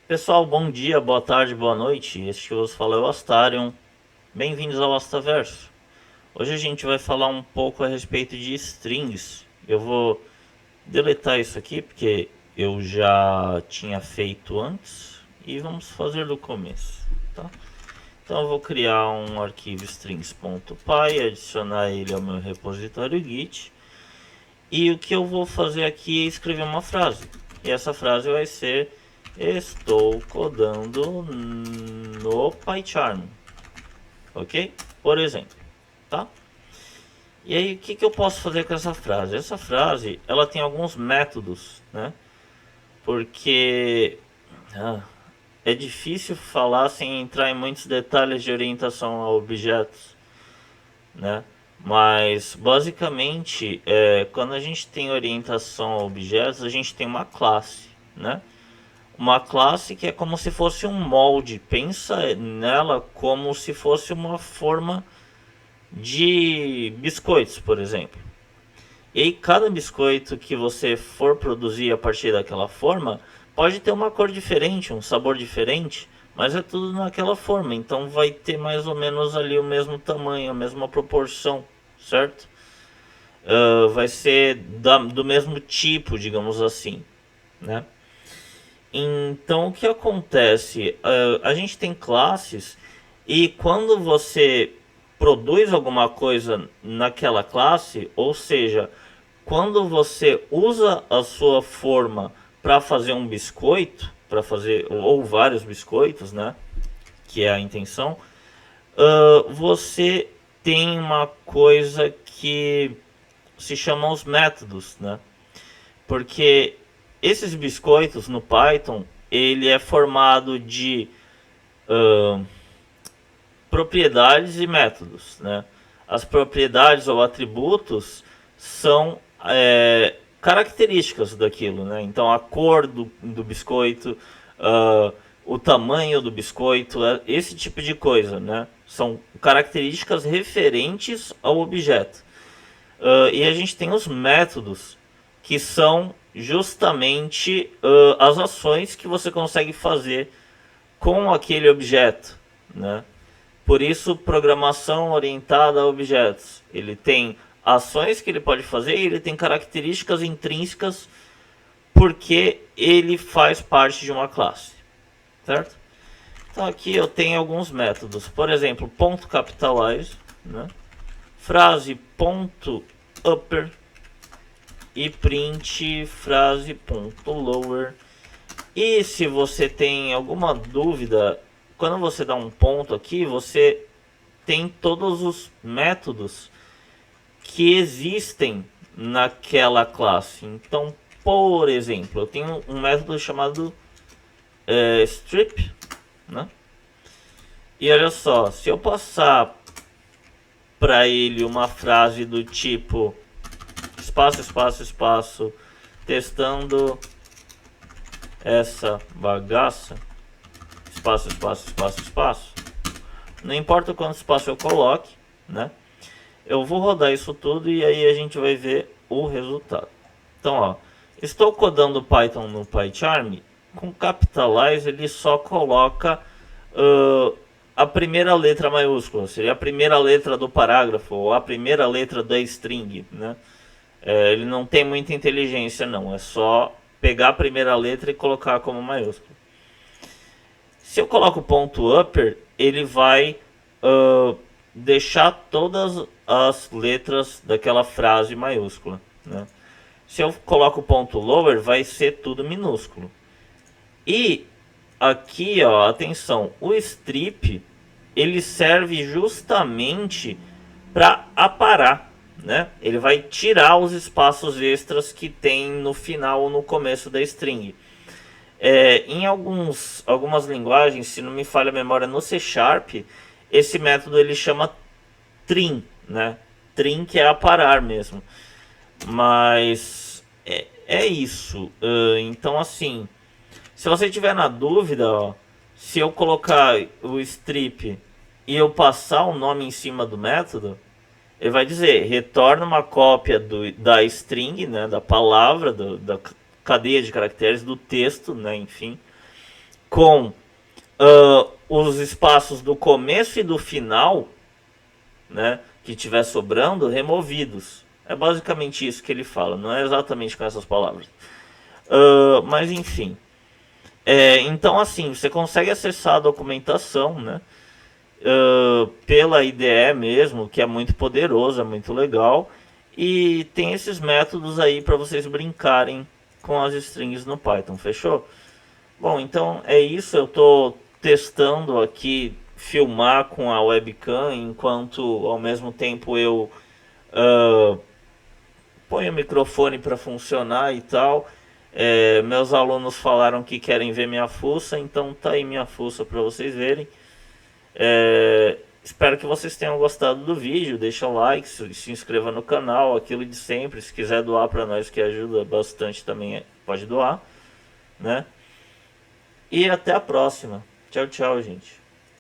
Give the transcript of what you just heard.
Pessoal, bom dia, boa tarde, boa noite. Este que vos fala é o Astarion. Bem-vindos ao Astaverso. Hoje a gente vai falar um pouco a respeito de strings. Eu vou deletar isso aqui porque eu já tinha feito antes e vamos fazer do começo, tá? Então eu vou criar um arquivo strings.py, adicionar ele ao meu repositório Git. E o que eu vou fazer aqui é escrever uma frase. E essa frase vai ser: estou codando no PyCharm. Ok? Por exemplo, tá? E aí, o que eu posso fazer com essa frase? Essa frase, ela tem alguns métodos, né? Porque é difícil falar sem entrar em muitos detalhes de orientação a objetos, né? Mas basicamente, quando a gente tem orientação a objetos, a gente tem uma classe, né? Uma classe que é como se fosse um molde. Pensa nela como se fosse uma forma de biscoitos, por exemplo. E aí cada biscoito que você for produzir a partir daquela forma pode ter uma cor diferente, um sabor diferente, mas é tudo naquela forma. Então vai ter mais ou menos ali o mesmo tamanho, a mesma proporção, certo? Vai ser do mesmo tipo, digamos assim, né? Então o que acontece? A gente tem classes e quando você produz alguma coisa naquela classe, ou seja, quando você usa a sua forma para fazer um biscoito, para fazer ou vários biscoitos, né? Que é a intenção, você tem uma coisa que se chama os métodos, né? Porque esses biscoitos no Python, ele é formado de propriedades e métodos, né? As propriedades ou atributos são características daquilo, né? Então a cor do biscoito, o tamanho do biscoito, esse tipo de coisa, né? São características referentes ao objeto. E a gente tem os métodos, que são justamente as ações que você consegue fazer com aquele objeto, né? Por isso, programação orientada a objetos. Ele tem ações que ele pode fazer e ele tem características intrínsecas porque ele faz parte de uma classe, certo? Então aqui eu tenho alguns métodos, por exemplo, ponto .capitalize, né? Frase ponto .upper e print frase ponto .lower. E se você tem alguma dúvida, quando você dá um ponto aqui, você tem todos os métodos que existem naquela classe. Então, por exemplo, eu tenho um método chamado strip, né? E olha só, se eu passar para ele uma frase do tipo espaço, espaço, espaço, testando essa bagaça, espaço, espaço, espaço, espaço, não importa quanto espaço eu coloque, né? Eu vou rodar isso tudo e aí a gente vai ver o resultado. Então, ó, estou codando Python no PyCharm. Com Capitalize ele só coloca a primeira letra maiúscula, seria a primeira letra do parágrafo ou a primeira letra da string, né? Ele não tem muita inteligência não, é só pegar a primeira letra e colocar como maiúscula. Se eu coloco ponto upper, ele vai deixar todas as letras daquela frase maiúscula, né? Se eu coloco ponto lower, vai ser tudo minúsculo. E aqui, ó, atenção, o strip ele serve justamente para aparar, né? Ele vai tirar os espaços extras que tem no final ou no começo da string. Em algumas linguagens, se não me falha a memória, no C Sharp, esse método ele chama trim, né? Trim que é aparar mesmo. Mas é isso. Então assim, se você tiver na dúvida, ó, se eu colocar o strip e eu passar o nome em cima do método, ele vai dizer retorna uma cópia da string, né, da palavra, da cadeia de caracteres, do texto, né, enfim, com os espaços do começo e do final, né, que tiver sobrando, removidos. É basicamente isso que ele fala, não é exatamente com essas palavras. Mas enfim. Então assim, você consegue acessar a documentação, né? Pela IDE mesmo, que é muito poderoso, é muito legal. E tem esses métodos aí para vocês brincarem com as strings no Python, fechou? Bom, então é isso. Eu estou testando aqui filmar com a webcam enquanto ao mesmo tempo eu ponho o microfone para funcionar e tal. Meus alunos falaram que querem ver minha fuça, então tá aí minha fuça para vocês verem. Espero que vocês tenham gostado do vídeo. Deixa o like, se inscreva no canal, aquilo de sempre. Se quiser doar para nós, que ajuda bastante também, pode doar, né? E até a próxima. Tchau, tchau, gente.